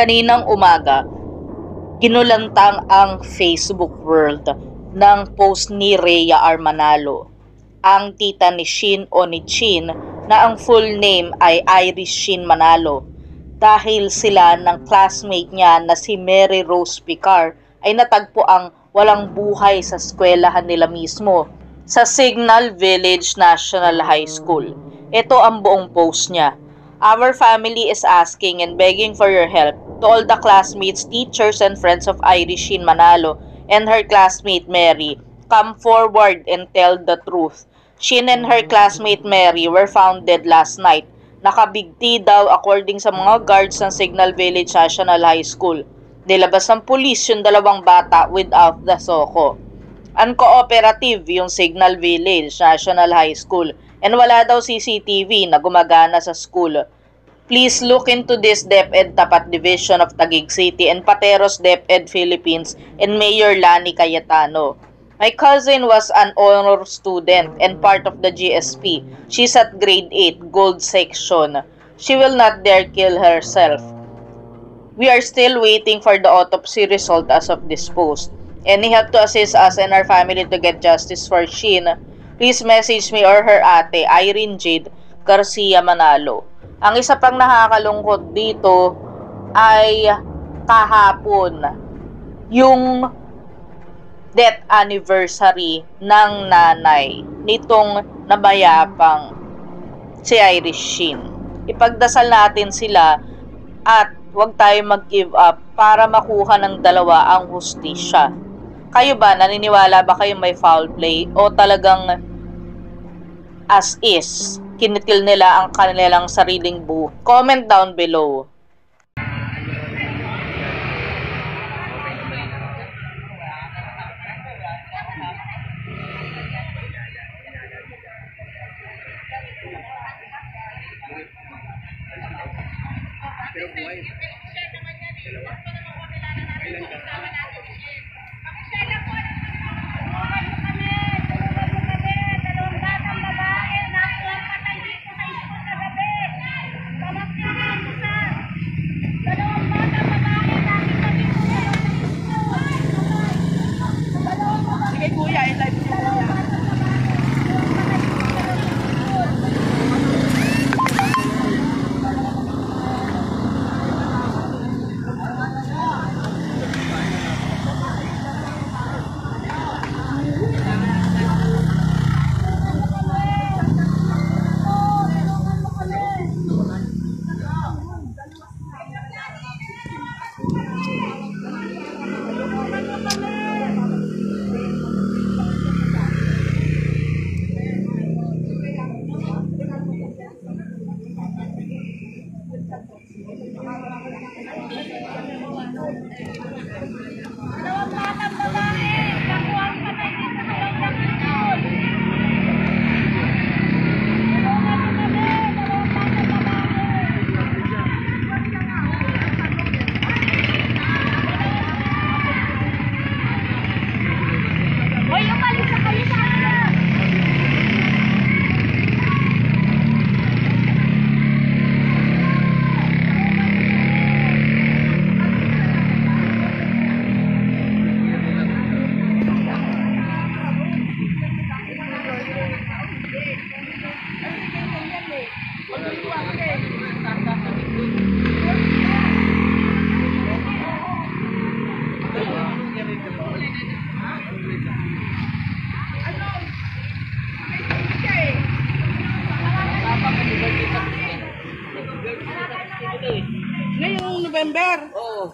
Kaninang umaga, ginulantang ang Facebook world ng post ni Rhea Armanalo, ang tita ni Shin o ni Chin na ang full name ay Iris Shin Manalo, dahil sila ng classmate niya na si Mary Rose Picar ay natagpo ang walang buhay sa eskwelahan nila mismo sa Signal Village National High School. Ito ang buong post niya. Our family is asking and begging for your help to all the classmates, teachers, and friends of Iris Shin Manalo and her classmate Mary. Come forward and tell the truth. Shin and her classmate Mary were found dead last night. Nakabigti daw according sa mga guards ng Signal Village National High School. Nilabas ng pulis yung dalawang bata without the soko. Uncooperative yung Signal Village National High School and wala daw CCTV na gumagana sa school. Please look into this DepEd Tapat Division of Taguig City and Pateros DepEd Philippines and Mayor Lani Cayetano. My cousin was an honor student and part of the GSP. She's at grade 8, gold section. She will not dare kill herself. We are still waiting for the autopsy result as of this post. Any help to assist us and our family to get justice for Shin, please message me or her ate, Irene Jade Garcia Manalo. Ang isa pang nakakalungkot dito ay kahapon, yung death anniversary ng nanay nitong nabayapang si Iris Shin. Ipagdasal natin sila at huwag tayo mag-give up para makuha ng dalawa ang hustisya. Kayo ba, naniniwala ba kayo may foul play o talagang as is, kinitil nila ang kanilang sariling buhay? Comment down below. Ngayong November. Oo.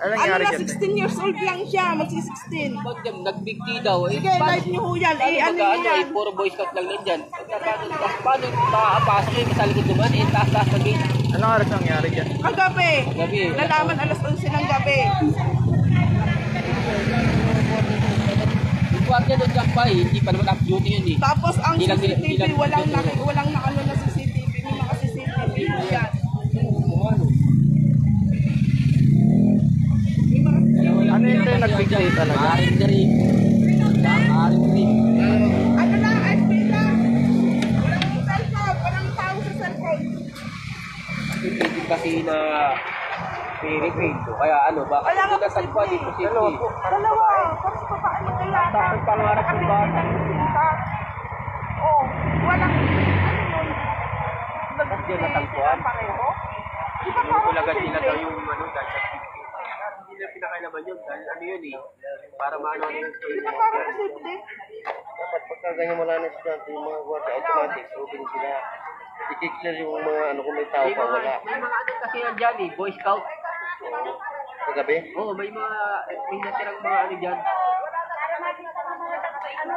Ano na, 16 years old lang siya, magsi-16. Pag nagbigti daw, Sige, live niyo ho yan. Ano niyo yan? puro boy scout lang nandyan. Paano makakapasok yung sa likod naman, taas-taas na gate. Anong oras nangyari dyan? Kagabi. Gabi. Nalaman alas 11 ng gabi. Yung guardia doon kampay, hindi pa naman up duty yun eh. Tapos ang Ilang- CCTV, ilang- walang nakano na CCTV. May mga CCTV yan. Ano yung kayo nagbigay talaga? Maaring na rin. Maaring na rin. Ano na, SP lang. Walang cellphone, walang tao sa cellphone. Kasi na Philippine. Kaya ano, baka Wala nga nasaan pa dito si Dalawa. Kasi papaano kaya? Tapos pangarap ng bata. Oh, walang Tapos yun natagpuan. pareho. Di ba Yung parang tulagan nila daw posible? yung ano, dahil sa hindi na pinakailaman yun. Dahil ano yun eh. Para maano ano yung Di ba parang posible? Dapat pagka ganyan wala na estudyante, yung mga guardia automatic, open sila. I-clear yung mga ano kung may tao may pa mga, wala. may mga ano kasi yan dyan eh, Boy Scout. Kagabi, Oo, may natirang mga ano dyan. Ano